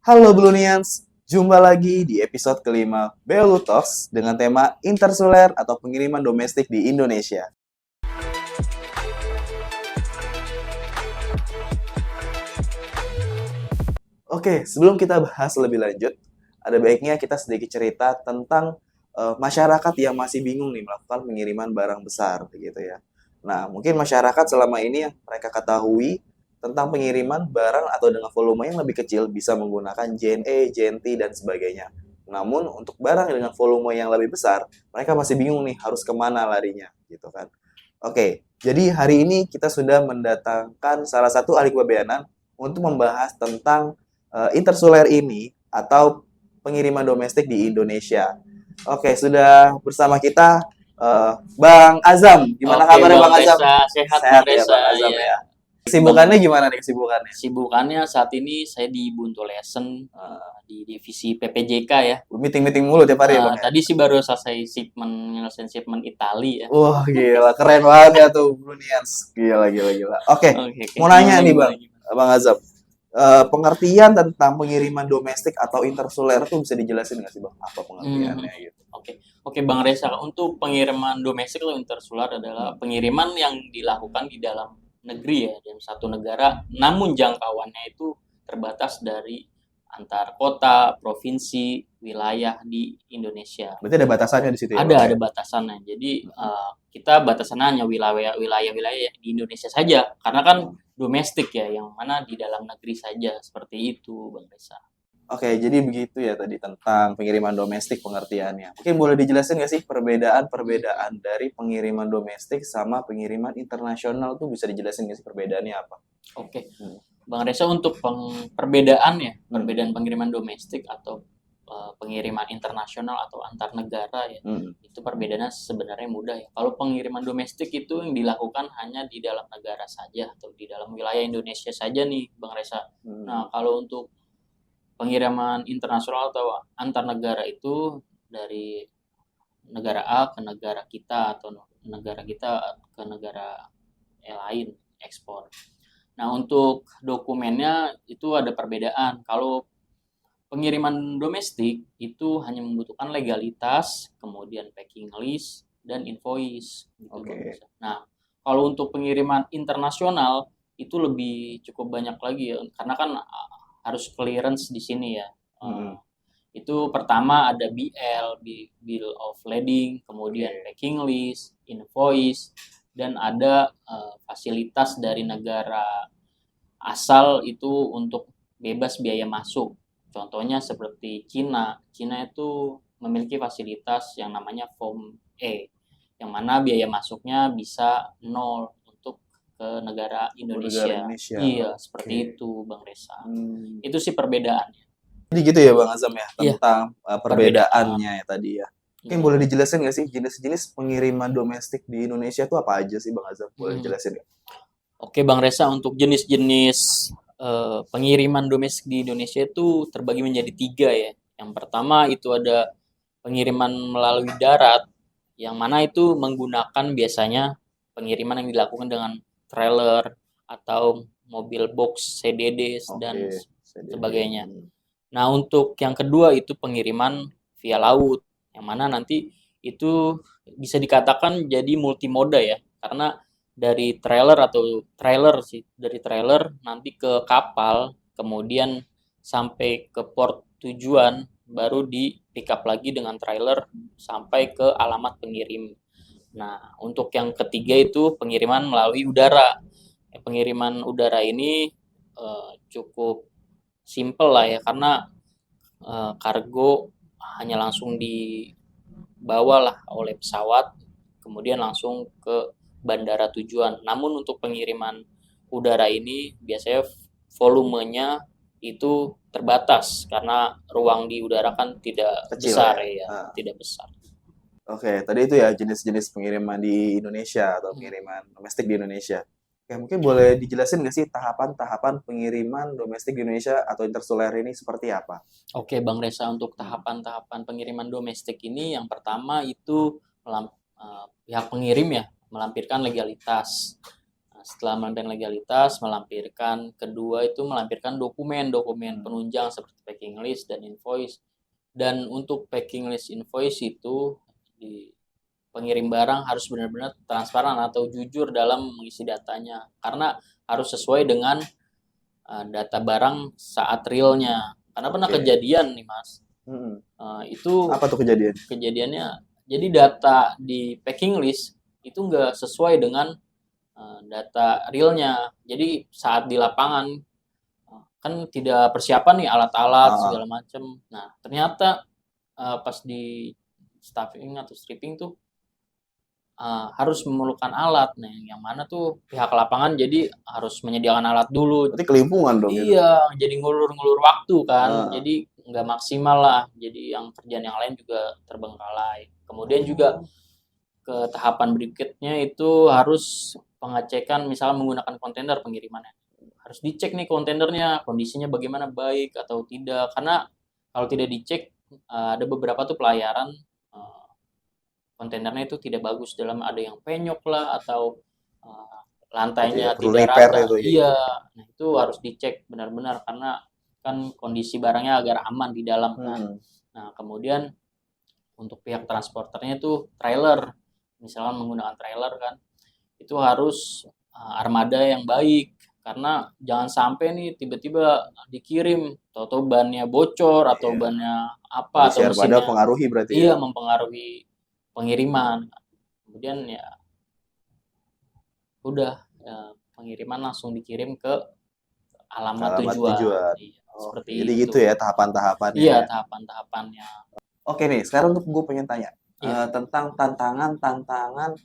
Halo Blunians, jumpa lagi di episode kelima BLU Talks dengan tema intersuler atau pengiriman domestik di Indonesia. Oke, sebelum kita bahas lebih lanjut, ada baiknya kita sedikit cerita tentang masyarakat yang masih bingung nih melakukan pengiriman barang besar, begitu ya. Nah, mungkin masyarakat selama ini yang mereka ketahui tentang pengiriman barang atau dengan volume yang lebih kecil bisa menggunakan JNE, JNT, dan sebagainya. Namun untuk barang dengan volume yang lebih besar, mereka masih bingung nih harus kemana larinya, gitu kan. Oke, jadi hari ini kita sudah mendatangkan salah satu ahli kepabeanan untuk membahas tentang intersuler ini atau pengiriman domestik di Indonesia. Oke, sudah bersama kita Bang Azam. Gimana Oke, kabarnya Bang Bang Azam? Resa, sehat Sehat Bang ya Resa Bang Azam ya. ya. Bang, Kesibukannya gimana nih kesibukannya? sibukannya saat ini saya di Buntu Lesson di divisi PPJK ya. Meeting-meeting mulu tiap hari ya Bang ya? Tadi sih baru selesai nyelesain shipment Itali ya. Wah gila, keren banget ya tuh Brunians. Gila, gila, gila. Oke, Oke. mau nanya Gimana, nih gimana, Bang, gimana? Bang Azam. Pengertian tentang pengiriman domestik atau intersuler tuh bisa dijelasin nggak sih Bang? Apa Hmm, pengertiannya gitu? Oke, Bang Resa, untuk pengiriman domestik atau intersular adalah pengiriman yang dilakukan di dalam negeri ya, dalam satu negara, namun jangkauannya itu terbatas dari antar kota, provinsi, wilayah di Indonesia. Berarti ada batasannya di situ ya Bang Ada ya? batasannya. Jadi kita batasannya hanya wilayah-wilayah di Indonesia saja, karena kan domestik ya, yang mana di dalam negeri saja seperti itu, Bang Reza. Oke, jadi begitu ya tadi tentang pengiriman domestik pengertiannya. Mungkin boleh dijelasin nggak sih perbedaan-perbedaan dari pengiriman domestik sama pengiriman internasional tuh bisa dijelasin nggak sih perbedaannya apa? Oke, Hmm. Bang Reza, untuk perbedaan pengiriman domestik atau pengiriman internasional atau antar negara ya, itu perbedaannya sebenarnya mudah ya. Kalau pengiriman domestik itu yang dilakukan hanya di dalam negara saja atau di dalam wilayah Indonesia saja nih, Bang Reza. Nah, kalau untuk pengiriman internasional atau antar negara itu dari negara A ke negara kita atau negara kita ke negara yang lain ekspor. Nah, untuk dokumennya itu ada perbedaan. Kalau pengiriman domestik itu hanya membutuhkan legalitas, kemudian packing list, dan invoice. Gitu, Oke. Nah, kalau untuk pengiriman internasional itu lebih cukup banyak lagi ya, karena kan harus clearance di sini ya. Itu pertama ada Bill of Lading, kemudian packing list, invoice, dan ada fasilitas dari negara asal itu untuk bebas biaya masuk. Contohnya seperti Cina. Cina itu memiliki fasilitas yang namanya Form E, yang mana biaya masuknya bisa 0 untuk ke negara Indonesia. Negara Indonesia. Iya, seperti itu Bang Resa. Itu sih perbedaannya. Jadi gitu ya Bang Azam ya, Iya, tentang perbedaannya ya tadi ya. Mungkin boleh dijelasin nggak sih jenis-jenis pengiriman domestik di Indonesia itu apa aja sih Bang Azam? Boleh dijelasin nggak? Oke Bang Resa, untuk jenis-jenis pengiriman domestik di Indonesia itu terbagi menjadi 3 ya. Yang pertama itu ada pengiriman melalui darat, yang mana itu menggunakan biasanya pengiriman yang dilakukan dengan trailer atau mobil box CDD dan sebagainya. Nah, untuk yang kedua itu pengiriman via laut, yang mana nanti itu bisa dikatakan jadi multimoda ya, karena dari trailer nanti ke kapal, kemudian sampai ke port tujuan, baru di pick up lagi dengan trailer sampai ke alamat pengirim. Nah, untuk yang ketiga itu pengiriman melalui udara. Pengiriman udara ini cukup simple lah ya, karena kargo hanya langsung dibawa lah oleh pesawat, kemudian langsung ke bandara tujuan. Namun untuk pengiriman udara ini biasanya volumenya itu terbatas karena ruang di udara kan tidak Kecil besar ya. Tidak besar. Oke, tadi itu ya jenis-jenis pengiriman di Indonesia atau pengiriman domestik di Indonesia. Oke, mungkin boleh dijelasin nggak sih tahapan-tahapan pengiriman domestik di Indonesia atau intersuler ini seperti apa? Oke, Bang Resa, untuk tahapan-tahapan pengiriman domestik ini yang pertama itu pihak pengirim ya melampirkan legalitas. Setelah melampirkan legalitas, kedua itu melampirkan dokumen penunjang seperti packing list dan invoice. Dan untuk packing list invoice itu di pengirim barang harus benar-benar transparan atau jujur dalam mengisi datanya, karena harus sesuai dengan data barang saat realnya. Karena pernah kejadian nih Mas, itu Apa tuh kejadiannya, jadi data di packing list itu nggak sesuai dengan data realnya. Jadi saat di lapangan kan tidak persiapan nih alat-alat segala macam. Nah ternyata pas di stuffing atau stripping tuh harus memerlukan alat. Nah yang mana tuh pihak lapangan jadi harus menyediakan alat dulu. Berarti kelimpungan dong. Iya, jadi ngulur-ngulur waktu kan. Jadi nggak maksimal lah. Jadi yang kerjaan yang lain juga terbengkalai. Kemudian juga ke tahapan berikutnya itu harus pengecekan, misalnya menggunakan kontainer pengirimannya. Harus dicek nih kontainernya, kondisinya bagaimana, baik atau tidak. Karena kalau tidak dicek, ada beberapa tuh pelayaran kontainernya itu tidak bagus, dalam ada yang penyok lah atau lantainya tidak rata. Iya, nah itu harus dicek benar-benar karena kan kondisi barangnya agar aman di dalam kan. Nah kemudian untuk pihak transporternya itu trailer, misalkan menggunakan trailer kan, itu harus armada yang baik, karena jangan sampai nih tiba-tiba dikirim atau bannya bocor atau bannya apa atau mesinnya mempengaruhi berarti. Iya, mempengaruhi pengiriman. Kemudian ya udah pengiriman langsung dikirim ke alamat tujuan. Iya, seperti jadi itu. gitu ya tahapan-tahapannya. Iya, tahapan-tahapannya. Oke nih, sekarang untuk gue pengen tanya tentang tantangan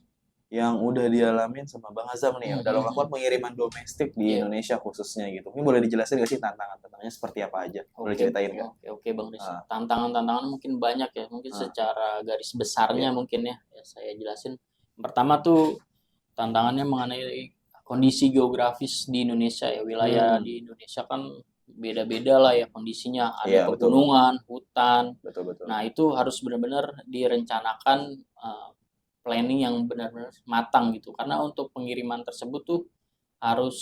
yang udah dialamin sama Bang Azam nih dalam melakukan pengiriman domestik di Indonesia khususnya gitu. Mungkin boleh dijelasin nggak sih tantangannya seperti apa aja? Boleh ceritain nggak? Oke Bang Riz. Tantangan mungkin banyak ya. Mungkin secara garis besarnya mungkin ya saya jelasin. Pertama tuh tantangannya mengenai kondisi geografis di Indonesia ya. Wilayah di Indonesia kan beda-beda lah ya kondisinya. Ada pegunungan, hutan. Betul. Nah itu harus benar-benar direncanakan planning yang benar-benar matang gitu. Karena untuk pengiriman tersebut tuh harus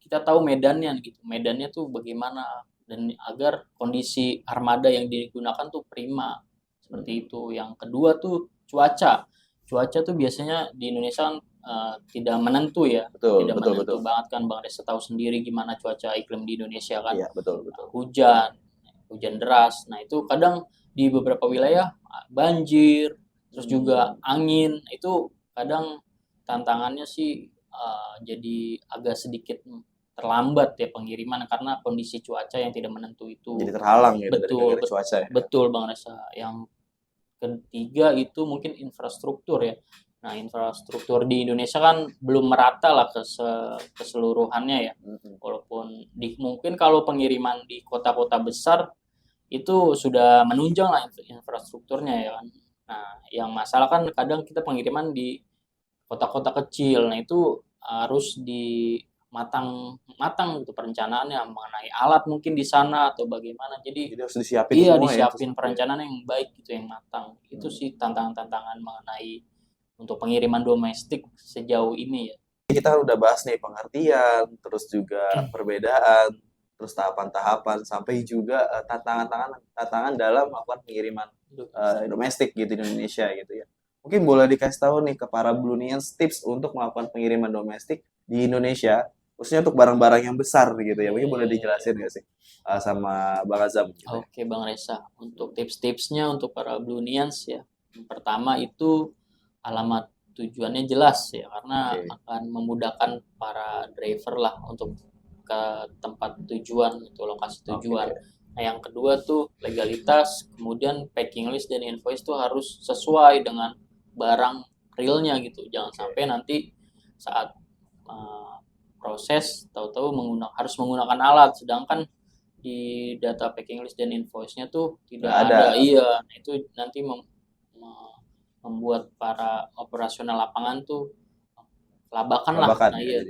kita tahu medannya gitu. Medannya tuh bagaimana, dan agar kondisi armada yang digunakan tuh prima. Seperti itu. Yang kedua tuh cuaca. Cuaca tuh biasanya di Indonesia kan tidak menentu ya. Tidak menentu banget kan, Bang Reza tahu sendiri gimana cuaca iklim di Indonesia kan. Iya, betul. Hujan deras. Nah, itu kadang di beberapa wilayah banjir, terus juga angin. Itu kadang tantangannya sih jadi agak sedikit terlambat ya pengiriman karena kondisi cuaca yang tidak menentu itu. Jadi terhalang ya dari cuaca ya. Betul Bang Reza. Yang ketiga itu mungkin infrastruktur ya. Nah, infrastruktur di Indonesia kan belum merata lah keseluruhannya ya. Walaupun mungkin kalau pengiriman di kota-kota besar itu sudah menunjang lah infrastrukturnya ya kan. Nah, yang masalah kan kadang kita pengiriman di kota-kota kecil. Nah, itu harus matang gitu perencanaannya mengenai alat mungkin di sana atau bagaimana. Jadi harus disiapin semua disiapin perencanaan yang baik gitu, yang matang. Itu sih tantangan-tantangan mengenai untuk pengiriman domestik sejauh ini ya. Kita udah bahas nih pengertian, terus juga perbedaan, terus tahapan-tahapan, sampai juga tantangan dalam melakukan pengiriman domestik gitu di Indonesia gitu ya. Mungkin boleh dikasih tahu nih ke para Blunians tips untuk melakukan pengiriman domestik di Indonesia, khususnya untuk barang-barang yang besar gitu ya. Mungkin boleh dijelasin nggak sih sama Bang Azam? Gitu. Oke Bang Reza, untuk tips-tipsnya untuk para Blunians ya. Yang pertama itu alamat tujuannya jelas ya, karena akan memudahkan para driver lah untuk ke tempat tujuan, itu lokasi tujuan. Nah, yang kedua tuh legalitas, kemudian packing list dan invoice tuh harus sesuai dengan barang realnya gitu. Jangan sampai nanti saat proses tahu-tahu harus menggunakan alat, sedangkan di data packing list dan invoice-nya tuh tidak ada. Iya, nah, itu nanti membuat para operasional lapangan tuh labakan lah. Nah, iya.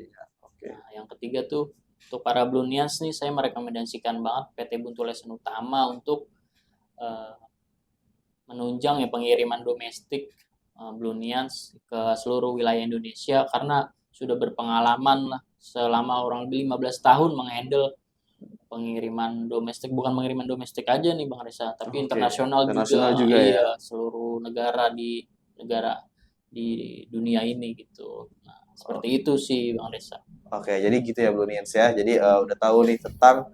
Nah, yang ketiga tuh untuk para Blunians nih, saya merekomendasikan banget PT Buntu Lesen Utama untuk menunjang ya pengiriman domestik Blunians ke seluruh wilayah Indonesia, karena sudah berpengalaman lah selama kurang lebih 15 tahun menghandle pengiriman domestik, bukan pengiriman domestik aja nih Bang Reza, tapi internasional juga ya. iya, seluruh negara di dunia ini gitu. Nah, seperti itu sih Bang Reza. Oke, jadi gitu ya Blunians ya. Jadi udah tahu nih tentang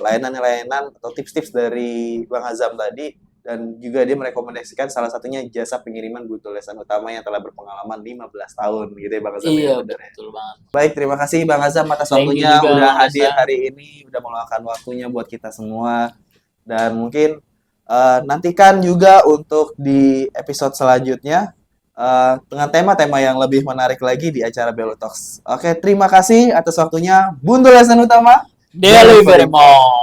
layanan-layanan atau tips-tips dari Bang Azam tadi, dan juga dia merekomendasikan salah satunya jasa pengiriman Buntu Lesan Utama yang telah berpengalaman 15 tahun gitu ya Bang Azam. Iya, ya, betul banget. Baik, terima kasih Bang Azam atas Thank you waktunya juga, udah Bang hadir Reza. hari ini, udah meluangkan waktunya buat kita semua. Dan mungkin nantikan juga untuk di episode selanjutnya dengan tema-tema yang lebih menarik lagi di acara Belo Talks. Oke, terima kasih atas waktunya. Buntu Lesan Utama. Delivery Mall.